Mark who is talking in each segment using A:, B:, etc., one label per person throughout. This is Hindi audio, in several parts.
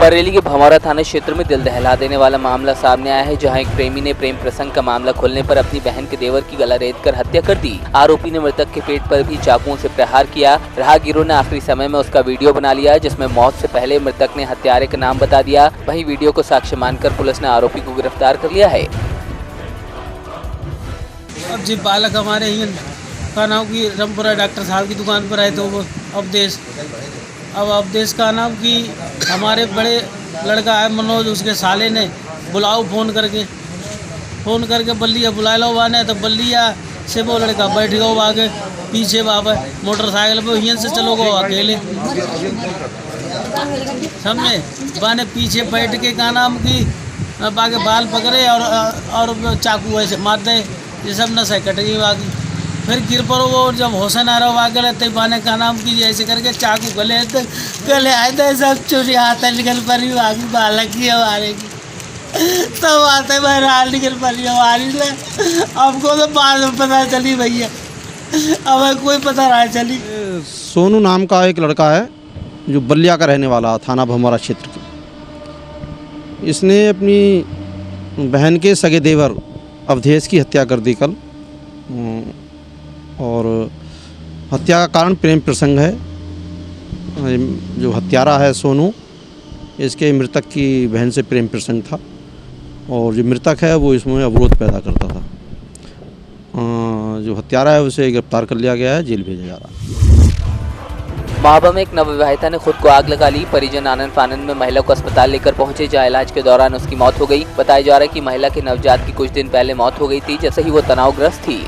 A: बरेली के भमौरा थाना क्षेत्र में दिल दहला देने वाला मामला सामने आया है, जहां एक प्रेमी ने प्रेम प्रसंग का मामला खोलने पर अपनी बहन के देवर की गला रेतकर हत्या कर दी। आरोपी ने मृतक के पेट पर भी चाकुओं से प्रहार किया। राहगीरों ने आखिरी समय में उसका वीडियो बना लिया, जिसमें मौत से पहले मृतक ने हत्यारे का नाम बता दिया। वहीं वीडियो को साक्ष्य मानकर पुलिस ने आरोपी को गिरफ्तार कर लिया है।
B: अब जी बालक हमारे ही का नाम की रमपुरा डॉक्टर साहब की दुकान पर आए तो वो अवदेश का नाम कि हमारे बड़े लड़का है मनोज, उसके साले ने बुलाओ फ़ोन करके बल्लिया बुला लो वाने, तो बल्लिया से वो लड़का बैठ गया आगे पीछे बाबा मोटरसाइकिल पे यहीं से चलो गो अकेले समझे बाने पीछे बैठ के का नाम की बाके बाल पकड़े और चाकू ऐसे मार दे, ये सब नशा कट गई बाकी फिर गिर पड़ो। वो जब होशन आ रहा गले तब बाने का नाम की ऐसे करके चाकू गले आए थे, सब चोरी हाथ निकल पड़ी बाकी बालक की हमारे की सब आते बहरहाल निकल पड़ी हमारी ने। हमको तो बाद में पता चली भैया, अब कोई पता नहीं चली।
C: सोनू नाम का एक लड़का है जो बलिया का रहने वाला थाना भमौरा क्षेत्र के। इसने अपनी बहन के सगे देवर अवधेश की हत्या कर दी कल, और हत्या का कारण प्रेम प्रसंग है। जो हत्यारा है सोनू, इसके मृतक की बहन से प्रेम प्रसंग था, और जो मृतक है वो इसमें अवरोध पैदा करता था। जो हत्यारा है उसे गिरफ्तार कर लिया गया है, जेल भेजा जा रहा है।
A: महोबा में एक नवविवाहिता ने खुद को आग लगा ली। परिजन आनंद फानंद में महिला को अस्पताल लेकर पहुंचे, जहां इलाज के दौरान उसकी मौत हो गई। बताया जा रहा है कि महिला के नवजात की कुछ दिन पहले मौत हो गई थी, जैसे ही वो तनावग्रस्त थी।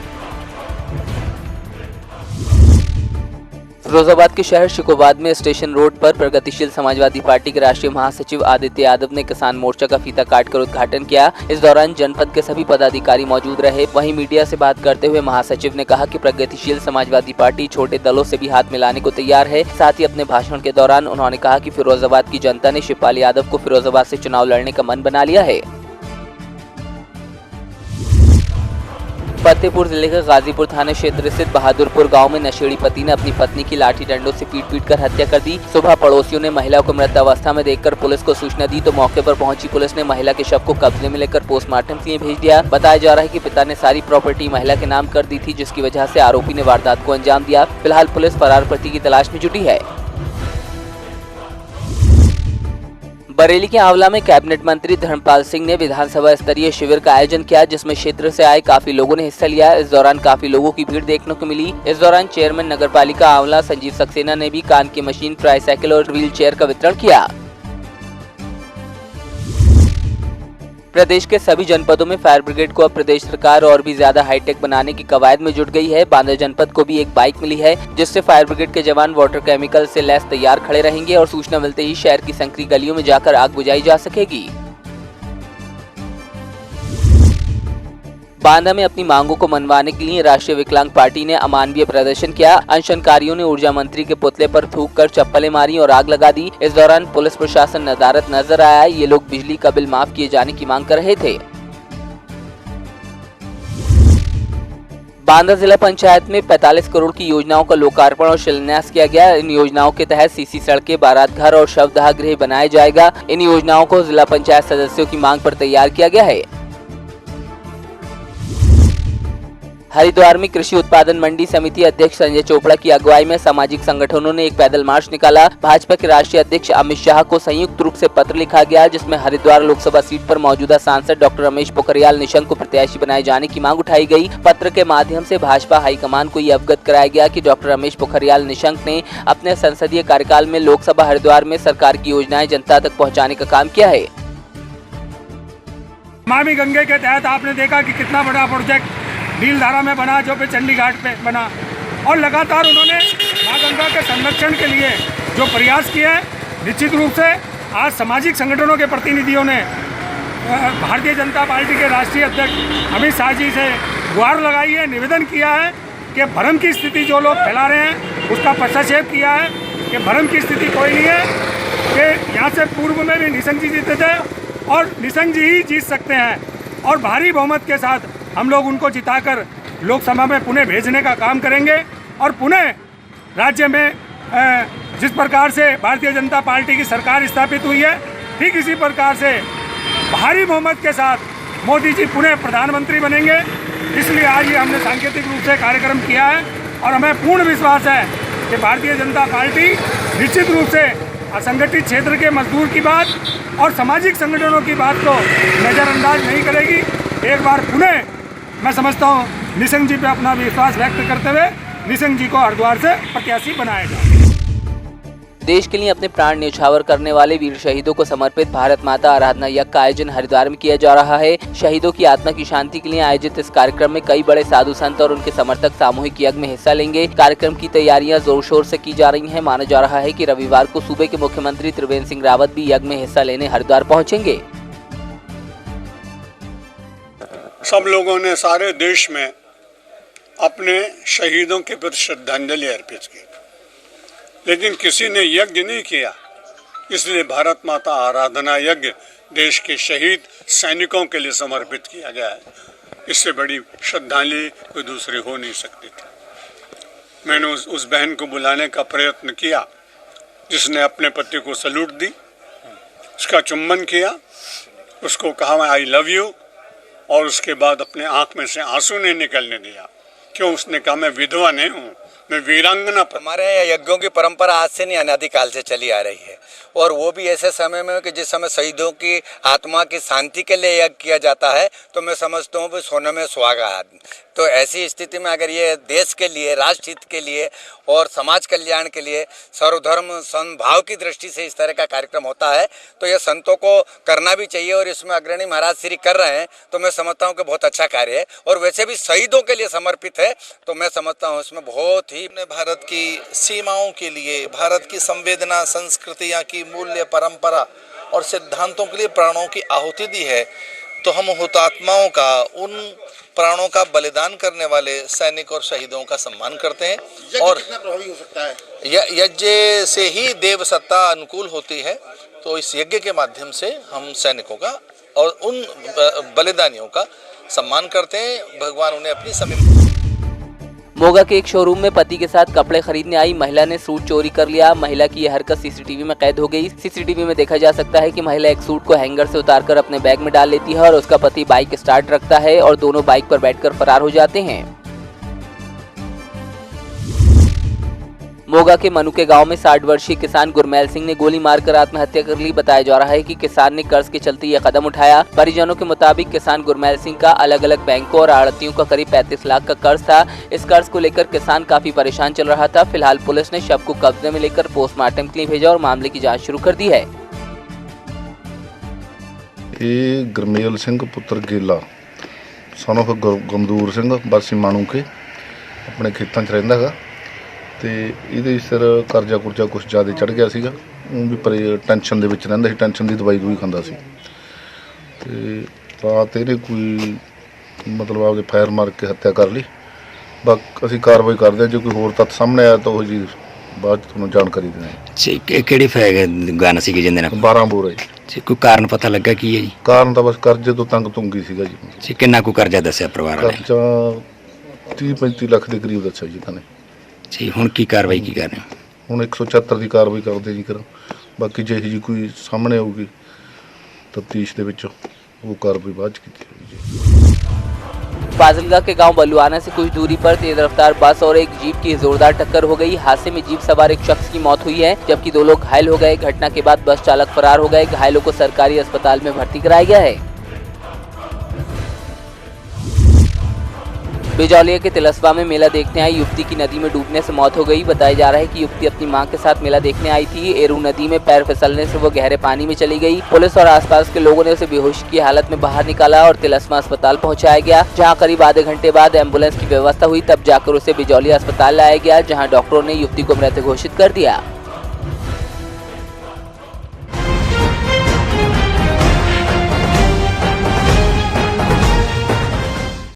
A: फिरोजाबाद के शहर शिकोबाद में स्टेशन रोड पर प्रगतिशील समाजवादी पार्टी के राष्ट्रीय महासचिव आदित्य यादव ने किसान मोर्चा का फीता काटकर उद्घाटन किया। इस दौरान जनपद के सभी पदाधिकारी मौजूद रहे। वहीं मीडिया से बात करते हुए महासचिव ने कहा कि प्रगतिशील समाजवादी पार्टी छोटे दलों से भी हाथ मिलाने को तैयार है। साथ ही अपने भाषण के दौरान उन्होंने कहा कि फिरोजाबाद की जनता ने शिवपाल यादव को फिरोजाबाद से चुनाव लड़ने का मन बना लिया है। फतेहपुर जिले के गाजीपुर थाना क्षेत्र स्थित बहादुरपुर गांव में नशेड़ी पति ने अपनी पत्नी की लाठी डंडों से पीट कर हत्या कर दी। सुबह पड़ोसियों ने महिला को मृत अवस्था में देखकर पुलिस को सूचना दी, तो मौके पर पहुंची पुलिस ने महिला के शव को कब्जे में लेकर पोस्टमार्टम के लिए भेज दिया। बताया जा रहा है कि पिता ने सारी प्रॉपर्टी महिला के नाम कर दी थी, जिसकी वजह से आरोपी ने वारदात को अंजाम दिया। फिलहाल पुलिस फरार पति की तलाश में जुटी है। बरेली के आंवला में कैबिनेट मंत्री धर्मपाल सिंह ने विधानसभा स्तरीय शिविर का आयोजन किया, जिसमें क्षेत्र से आए काफी लोगों ने हिस्सा लिया। इस दौरान काफी लोगों की भीड़ देखने को मिली। इस दौरान चेयरमैन नगरपालिका आंवला संजीव सक्सेना ने भी कान की मशीन, ट्राईसाइकिल और व्हील चेयर का वितरण किया। प्रदेश के सभी जनपदों में फायर ब्रिगेड को अब प्रदेश सरकार और भी ज्यादा हाईटेक बनाने की कवायद में जुट गई है। बांदा जनपद को भी एक बाइक मिली है, जिससे फायर ब्रिगेड के जवान वाटर केमिकल से लैस तैयार खड़े रहेंगे और सूचना मिलते ही शहर की संकरी गलियों में जाकर आग बुझाई जा सकेगी। बांदा में अपनी मांगों को मनवाने के लिए राष्ट्रीय विकलांग पार्टी ने अमानवीय प्रदर्शन किया। अनशनकारियों ने ऊर्जा मंत्री के पुतले पर थूक कर चप्पलें मारी और आग लगा दी। इस दौरान पुलिस प्रशासन नदारत नजर आया। ये लोग बिजली का बिल माफ किए जाने की मांग कर रहे थे। बांदा जिला पंचायत में 45 करोड़ की योजनाओं का लोकार्पण और शिलान्यास किया गया। इन योजनाओं के तहत सीसी सड़कें, बारात घर और शवदाह गृह बनाया जाएगा। इन योजनाओं को जिला पंचायत सदस्यों की मांग पर तैयार किया गया है। हरिद्वार में कृषि उत्पादन मंडी समिति अध्यक्ष संजय चोपड़ा की अगुवाई में सामाजिक संगठनों ने एक पैदल मार्च निकाला। भाजपा के राष्ट्रीय अध्यक्ष अमित शाह को संयुक्त रूप से पत्र लिखा गया, जिसमें हरिद्वार लोकसभा सीट पर मौजूदा सांसद डॉक्टर रमेश पोखरियाल निशंक को प्रत्याशी बनाए जाने की मांग उठाई गई। पत्र के माध्यम से भाजपा हाईकमान को ये अवगत कराया गया कि डॉक्टर रमेश पोखरियाल निशंक ने अपने संसदीय कार्यकाल में लोकसभा हरिद्वार में सरकार की योजनाएं जनता तक पहुँचाने का काम किया है।
D: नमामि गंगे के तहत आपने देखा कि कितना बड़ा प्रोजेक्ट भीलधारा में बना, जो पे चंडी घाट पे बना, और लगातार उन्होंने माँ गंगा के संरक्षण के लिए जो प्रयास किए हैं, निश्चित रूप से आज सामाजिक संगठनों के प्रतिनिधियों ने भारतीय जनता पार्टी के राष्ट्रीय अध्यक्ष अमित शाह जी से गुहार लगाई है, निवेदन किया है कि भ्रम की स्थिति जो लोग फैला रहे हैं उसका पश्चाक्षेप किया है कि भ्रम की स्थिति कोई नहीं है, कि यहाँ से पूर्व में भी निशंक जी जीते थे और निशंक जी ही जीत सकते हैं, और भारी बहुमत के साथ हम लोग उनको जिताकर लोकसभा में पुणे भेजने का काम करेंगे। और पुणे राज्य में जिस प्रकार से भारतीय जनता पार्टी की सरकार स्थापित हुई है, ठीक इसी प्रकार से भारी बहुमत के साथ मोदी जी पुनः प्रधानमंत्री बनेंगे। इसलिए आज ये हमने सांकेतिक रूप से कार्यक्रम किया है और हमें पूर्ण विश्वास है कि भारतीय जनता पार्टी निश्चित रूप से असंगठित क्षेत्र के मजदूर की बात और सामाजिक संगठनों की बात को नज़रअंदाज नहीं करेगी। एक बार पुनः मैं समझता हूँ निशंक जी पे अपना विश्वास व्यक्त करते हुए निशंक जी को हरिद्वार से प्रत्याशी बनाया जाए।
A: देश के लिए अपने प्राण न्यौछावर करने वाले वीर शहीदों को समर्पित भारत माता आराधना यज्ञ का आयोजन हरिद्वार में किया जा रहा है। शहीदों की आत्मा की शांति के लिए आयोजित इस कार्यक्रम में कई बड़े साधु संत और उनके समर्थक सामूहिक यज्ञ में हिस्सा लेंगे। कार्यक्रम की तैयारियां जोर शोर से की जा रही हैं। माना जा रहा है कि रविवार को सूबे के मुख्यमंत्री त्रिवेंद्र सिंह रावत भी यज्ञ में हिस्सा लेने हरिद्वार पहुंचेंगे।
E: सब लोगों ने सारे देश में अपने शहीदों के प्रति श्रद्धांजलि अर्पित की, लेकिन किसी ने यज्ञ नहीं किया। इसलिए भारत माता आराधना यज्ञ देश के शहीद सैनिकों के लिए समर्पित किया गया है। इससे बड़ी श्रद्धांजलि कोई दूसरी हो नहीं सकती थी। मैंने उस बहन को बुलाने का प्रयत्न किया जिसने अपने पति को सैल्यूट दी, उसका चुम्बन किया, उसको कहा आई लव यू, और उसके बाद अपने आंख में से आंसू नहीं निकलने दिया। क्यों? उसने कहा मैं विधवा नहीं हूँ, मैं वीरांगना।
F: हमारे यज्ञों की परंपरा आज से नहीं अनादिकाल से चली आ रही है, और वो भी ऐसे समय में कि जिस समय शहीदों की आत्मा की शांति के लिए यज्ञ किया जाता है, तो मैं समझता हूँ सोने में सुहागा। तो ऐसी स्थिति में अगर ये देश के लिए, राष्ट्र हित के लिए और समाज कल्याण के लिए सर्वधर्म समभाव की दृष्टि से इस तरह का कार्यक्रम होता है, तो ये संतों को करना भी चाहिए। और इसमें अग्रणी महाराज श्री कर रहे हैं, तो मैं समझता हूँ कि बहुत अच्छा कार्य है, और वैसे भी शहीदों के लिए समर्पित है, तो मैं समझता हूँ इसमें बहुत ही
G: भारत की सीमाओं के लिए, भारत की संवेदना, संस्कृतियाँ की मूल्य, परंपरा और सिद्धांतों के लिए प्राणों की आहुति दी है। तो हम हुतात्माओं का, उन प्राणों का बलिदान करने वाले सैनिक और शहीदों का सम्मान करते हैं। और
H: कितना प्रभावी हो सकता है?
G: यज्ञ से ही देव सत्ता अनुकूल होती है। तो इस यज्ञ के माध्यम से हम सैनिकों का और उन बलिदानियों का सम्मान करते हैं। भगवान उन्हें अपनी समीप।
A: मोगा के एक शोरूम में पति के साथ कपड़े खरीदने आई महिला ने सूट चोरी कर लिया। महिला की यह हरकत सीसीटीवी में कैद हो गई। सीसीटीवी में देखा जा सकता है कि महिला एक सूट को हैंगर से उतारकर अपने बैग में डाल लेती है और उसका पति बाइक स्टार्ट रखता है और दोनों बाइक पर बैठकर फरार हो जाते हैं। मोगा के मनु के गांव में 60 वर्षीय किसान गुरमैल सिंह ने गोली मारकर आत्महत्या कर ली। बताया जा रहा है कि किसान ने कर्ज के चलते यह कदम उठाया। परिजनों के मुताबिक किसान गुरमैल सिंह का अलग अलग बैंकों और आड़तियों का करीब 35 लाख का कर्ज था। इस कर्ज को लेकर किसान काफी परेशान चल रहा था। फिलहाल पुलिस ने शव को कब्जे में लेकर पोस्टमार्टम के लिए भेजा और मामले की जाँच शुरू कर दी है।
I: ਇਹ ਗੁਰਮੇਲ ਸਿੰਘ ਪੁੱਤਰ ਗੇਲਾ son of ਗਮਦੂਰ ਸਿੰਘ ਵਾਸੀ ਮਾਣੂ ਕੇ ਆਪਣੇ ਖੇਤਾਂ 'ਚ ਰਹਿੰਦਾ ਹੈਗਾ ਤੇ ਇਹਦੇ ਸਿਰ ਕਰਜ਼ਾ ਕੁਰਜ਼ਾ ਕੁਛ ਜ਼ਿਆਦਾ ਚੜ ਗਿਆ ਸੀਗਾ। ਉਹ ਵੀ ਪਰ ਟੈਨਸ਼ਨ ਦੇ ਵਿੱਚ ਰਹਿੰਦਾ ਸੀ, ਟੈਨਸ਼ਨ ਦੀ ਦਵਾਈ ਦੂਈ ਖਾਂਦਾ ਸੀ ਤੇ ਰਾਤ ਇਹਨੇ ਕੋਈ ਮਤਲਬ ਆਪਦੇ ਫਾਇਰ ਮਾਰ ਕੇ ਹੱਤਿਆ ਕਰ ਲਈ। ਬਾਕੀ ਅਸੀਂ ਕਾਰਵਾਈ ਕਰਦੇ ਹਾਂ, ਜੇ ਕੋਈ ਹੋਰ ਤੱਥ ਸਾਹਮਣੇ ਆਇਆ ਤਾਂ ਉਹ ਜੀ ਬਾਅਦ 'ਚ ਤੁਹਾਨੂੰ ਜਾਣਕਾਰੀ ਦੇਵਾਂਗੇ।
J: ਕਿਹੜੀ ਗਾਣਾ ਸੀ ਜਿਹਦੇ ਨਾਲ
I: 12 ਬੋਰ ਹੈ
J: ਜੀ? ਕੋਈ ਕਾਰਨ ਪਤਾ ਲੱਗਾ ਕੀ ਹੈ ਜੀ?
I: ਕਾਰਨ ਤਾਂ ਬਸ ਕਰਜ਼ੇ ਤੋਂ ਤੰਗ ਤੁੰਗੀ ਸੀਗਾ ਜੀ।
J: ਕਿੰਨਾ ਕੁ ਕਰਜ਼ਾ ਦੱਸਿਆ ਪਰਿਵਾਰ ਵਾਲਿਆਂ ਨੇ?
I: ਕਰਜ਼ਾ 30-35 ਲੱਖ ਦੇ ਕਰੀਬ ਦੱਸਿਆ ਜੀ ਤਾਂ ਨੇ
J: ਜੀ। ਹੁਣ ਕੀ ਕਾਰਵਾਈ ਕੀ ਕਰ ਰਹੇ ਹੋ?
I: ਹੁਣ 174 ਦੀ ਕਾਰਵਾਈ ਕਰਦੇ ਜੀ ਕਰ। ਬਾਕੀ ਜੇ ਜੀ ਕੋਈ ਸਾਹਮਣੇ ਆਊਗੀ ਤਫਤੀਸ਼ ਦੇ ਵਿੱਚ ਉਹ ਕਾਰਵਾਈ ਬਾਅਦ ਚ ਕੀਤੀ ਜਾਊਗੀ ਜੀ।
A: फाजिलका के गांव बलुआना से कुछ दूरी पर तेज रफ्तार बस और एक जीप की जोरदार टक्कर हो गई। हादसे में जीप सवार एक शख्स की मौत हुई है जबकि 2 लोग घायल हो गए। घटना के बाद बस चालक फरार हो गए। घायलों को सरकारी अस्पताल में भर्ती कराया गया है। बिजौलिया के तिलस्वा में मेला देखने आई युवती की नदी में डूबने से मौत हो गई। बताया जा रहा है कि युवती अपनी मां के साथ मेला देखने आई थी। एरू नदी में पैर फिसलने से वो गहरे पानी में चली गई। पुलिस और आसपास के लोगों ने उसे बेहोश की हालत में बाहर निकाला और तिलस्वा अस्पताल पहुंचाया गया, जहां करीब आधे घंटे बाद एम्बुलेंस की व्यवस्था हुई। तब जाकर उसे बिजौलिया अस्पताल लाया गया, जहां डॉक्टरों ने युवती को मृत घोषित कर दिया।